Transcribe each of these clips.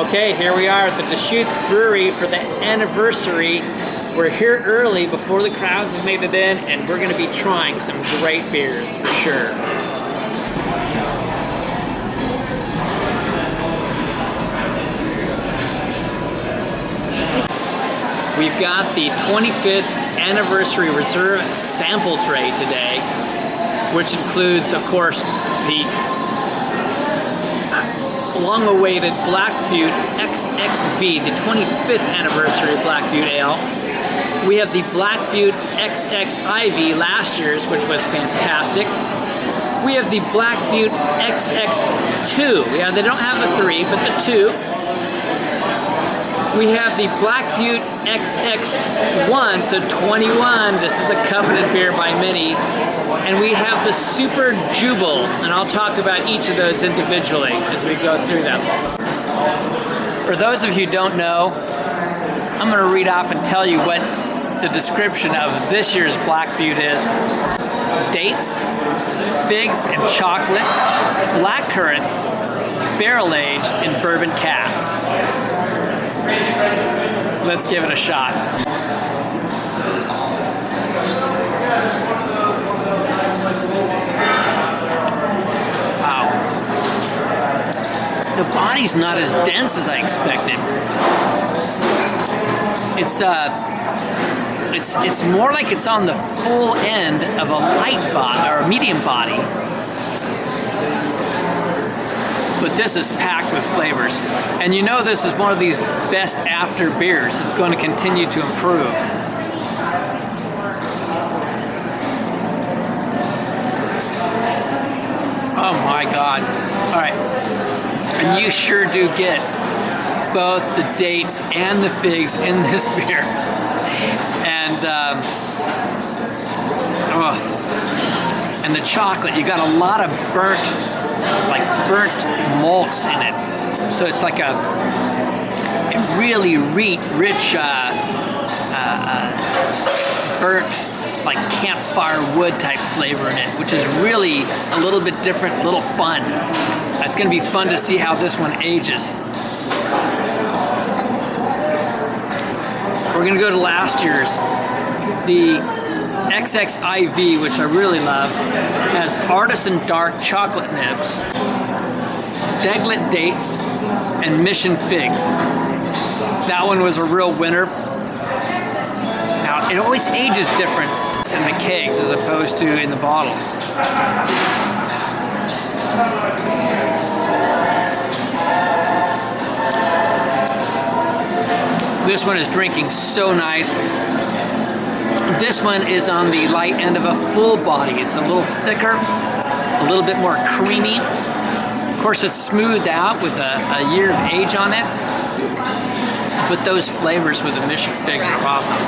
Okay, here we are at the Deschutes Brewery for the anniversary. We're here early before the crowds have made it in, and we're going to be trying some great beers for sure. We've got the 25th anniversary reserve sample tray today, which includes, of course, the long-awaited Black Butte XXV, the 25th anniversary Black Butte Ale. We have the Black Butte XXIV, last year's, which was fantastic. We have the Black Butte XX2. Yeah, they don't have the 3, but the 2. We have the Black Butte XX1, so 21. This is a coveted beer by many. And we have the Super Jubel, and I'll talk about each of those individually as we go through them. For those of you who don't know, I'm going to read off and tell you what the description of this year's Black Butte is. Dates, figs and chocolate, black currants, barrel-aged in bourbon casks. Let's give it a shot. Wow. The body's not as dense as I expected. It's more like it's on the full end of a light body or a medium body. But this is packed with flavors. And you know this is one of these best after beers. It's going to continue to improve. Oh my God. All right. And you sure do get both the dates and the figs in this beer. And the chocolate, you got a lot of burnt malts in it. So it's like a really rich burnt, like campfire wood type flavor in it, which is really a little bit different, a little fun. It's going to be fun to see how this one ages. We're going to go to last year's. The XXIV, which I really love, has Artisan dark chocolate nibs, Deglete dates, and Mission figs. That one was a real winner. Now, it always ages different in the kegs as opposed to in the bottle. This one is drinking so nice. This one is on the light end of a full body. It's a little thicker, a little bit more creamy. Of course, it's smoothed out with a year of age on it. But those flavors with the Mission figs are awesome.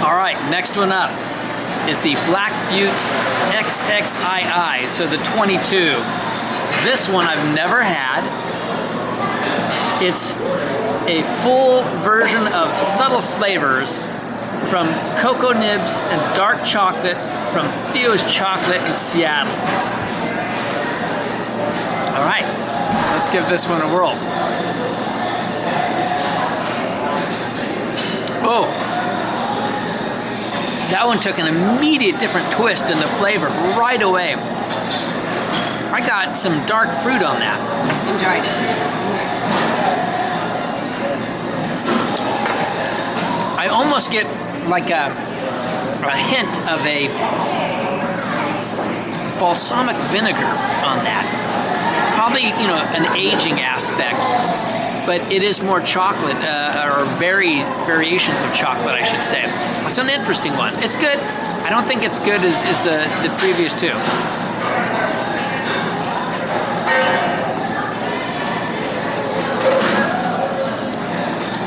All right, next one up is the Black Butte XXII, so the 22. This one I've never had. It's a full version of subtle flavors from cocoa nibs and dark chocolate from Theo's Chocolate in Seattle. All right, let's give this one a whirl. Oh, that one took an immediate different twist in the flavor right away. I got some dark fruit on that. Enjoy. I almost get like a hint of a balsamic vinegar on that. Probably, you know, an aging aspect, but it is more chocolate, or variations of chocolate, I should say. It's an interesting one. It's good. I don't think it's good as the previous two.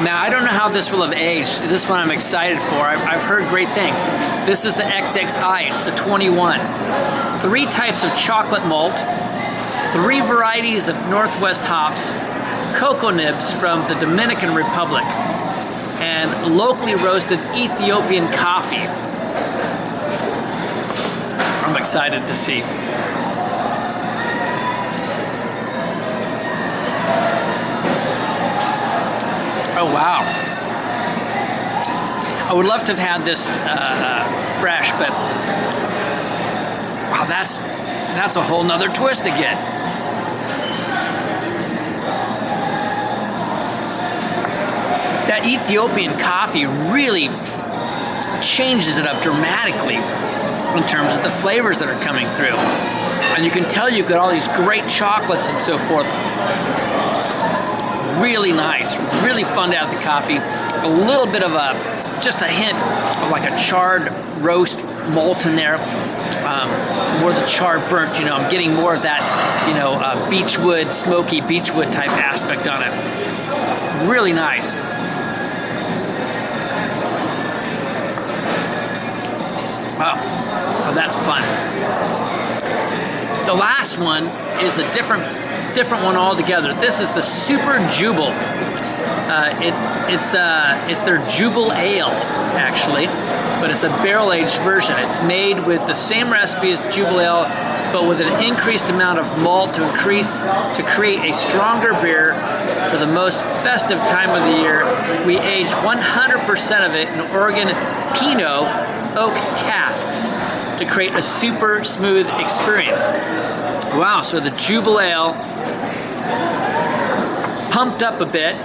Now, I don't know how this will have aged. This one I'm excited for. I've heard great things. This is the XXI. It's the 21. 3 types of chocolate malt, 3 varieties of Northwest hops, cocoa nibs from the Dominican Republic, and locally roasted Ethiopian coffee. I'm excited to see. Oh, wow. I would love to have had this fresh, but wow, that's a whole nother twist again. That Ethiopian coffee really changes it up dramatically in terms of the flavors that are coming through. And you can tell you've got all these great chocolates and so forth. Really nice, really fun to have the coffee. A little bit of just a hint of like a charred roast malt in there. More of the charred burnt, you know, I'm getting more of that, you know, beechwood, smoky beechwood type aspect on it. Really nice. Wow, well, that's fun. The last one is a different one altogether. This is the Super Jubel. It's their Jubel Ale, actually, but it's a barrel-aged version. It's made with the same recipe as Jubel Ale, but with an increased amount of malt to create a stronger beer for the most festive time of the year. We aged 100% of it in Oregon Pinot oak casks to create a super smooth experience. Wow, so the Jubel Ale pumped up a bit.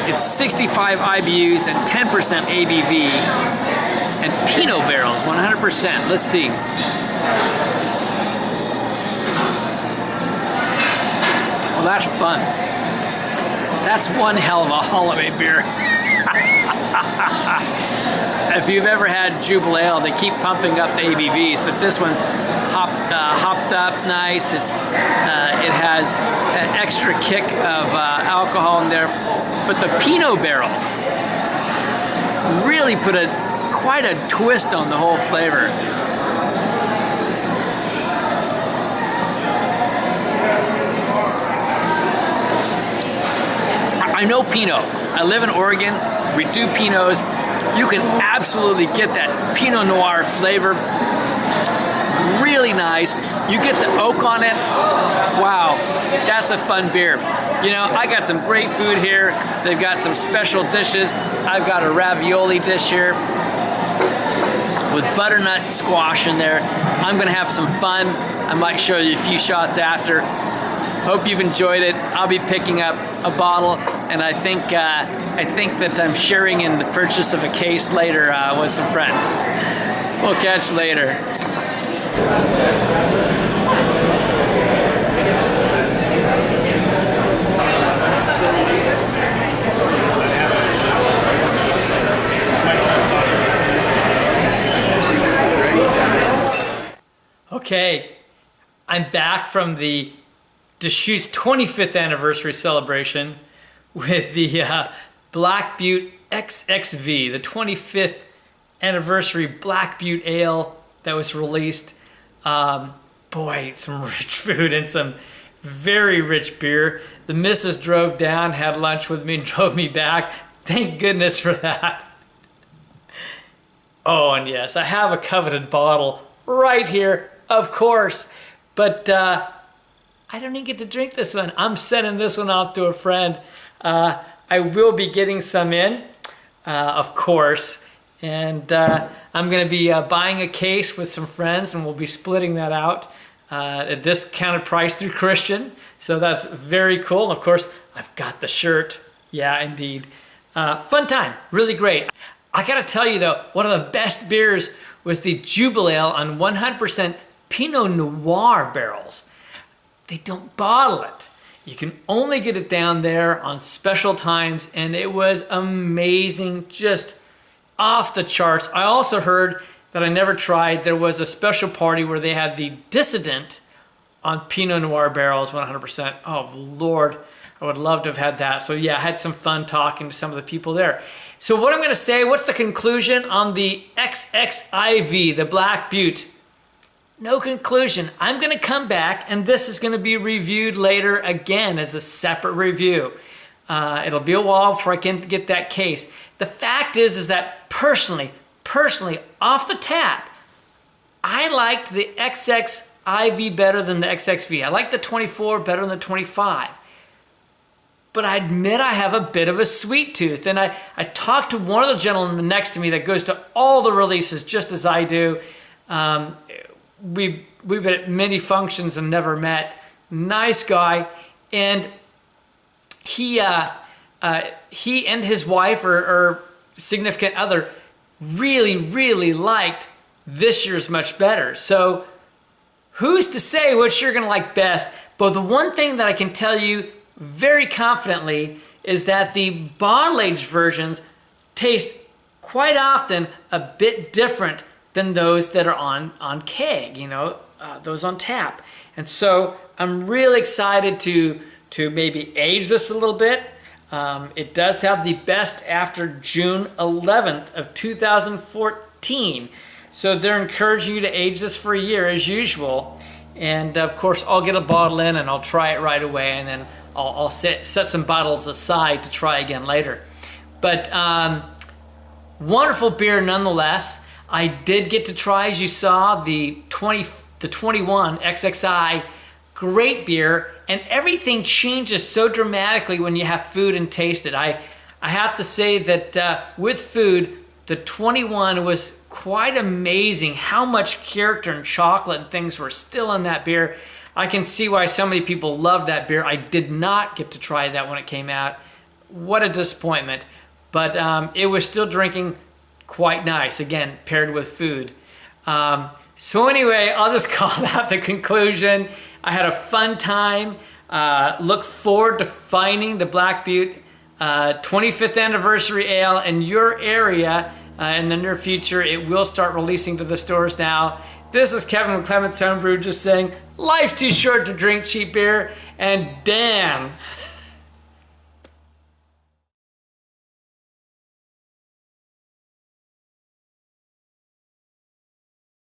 It's 65 IBUs and 10% ABV, and Pinot Barrels, 100%. Let's see. Well, that's fun. That's one hell of a holiday beer. If you've ever had Jubel Ale, they keep pumping up the ABVs, but this one's hopped up nice. It has an extra kick of alcohol in there, but the Pinot Barrels really put quite a twist on the whole flavor. I know Pinot. I live in Oregon. We do Pinots. You can absolutely get that Pinot Noir flavor. Really nice. You get the oak on it. Wow, that's a fun beer. You know, I got some great food here. They've got some special dishes. I've got a ravioli dish here with butternut squash in there. I'm gonna have some fun. I might show you a few shots after. Hope you've enjoyed it. I'll be picking up a bottle, and I think that I'm sharing in the purchase of a case later with some friends. We'll catch you later. Okay, I'm back from the Deschutes 25th anniversary celebration with the Black Butte XXV, the 25th anniversary Black Butte Ale that was released. Boy, some rich food and some very rich beer. The missus drove down, had lunch with me, and drove me back. Thank goodness for that. Oh, and yes, I have a coveted bottle right here, of course, but I don't even get to drink this one. I'm sending this one off to a friend. I will be getting some in, of course, and I'm going to be buying a case with some friends, and we'll be splitting that out at a discounted price through Christian. So that's very cool. And of course, I've got the shirt. Yeah, indeed. Fun time. Really great. I got to tell you, though, one of the best beers was the Jubel Ale on 100% Pinot Noir barrels. They don't bottle it. You can only get it down there on special times, and it was amazing, just off the charts. I also heard that I never tried, there was a special party where they had the Dissident on Pinot Noir barrels, 100%. Oh, Lord, I would love to have had that. So yeah, I had some fun talking to some of the people there. So what I'm gonna say, what's the conclusion on the XXIV, the Black Butte? No conclusion. I'm going to come back, and this is going to be reviewed later again as a separate review. It'll be a while before I can get that case. The fact is that personally, off the tap, I liked the XXIV better than the XXV. I like the 24 better than the 25. but I admit I have a bit of a sweet tooth. And I talked to one of the gentlemen next to me that goes to all the releases just as I do. We've been at many functions and never met. Nice guy. And he and his wife or significant other really liked this year's much better. So who's to say what you're gonna like best? But the one thing that I can tell you very confidently is that the bottle-aged versions taste quite often a bit different than those that are on keg, you know, those on tap. And so I'm really excited to maybe age this a little bit. It does have the best after June 11th of 2014. So they're encouraging you to age this for a year as usual. And of course, I'll get a bottle in and I'll try it right away, and then I'll set some bottles aside to try again later. But wonderful beer nonetheless. I did get to try, as you saw, the 21 XXI. Great beer, and everything changes so dramatically when you have food and taste it. I have to say that with food, the 21 was quite amazing how much character and chocolate and things were still in that beer. I can see why so many people love that beer. I did not get to try that when it came out. What a disappointment. But it was still drinking quite nice, again, paired with food. So anyway, I'll just call that the conclusion. I had a fun time. Look forward to finding the Black Butte 25th anniversary ale in your area in the near future. It will start releasing to the stores now. This is Kevin with Clement's Homebrew just saying, life's too short to drink cheap beer, and damn,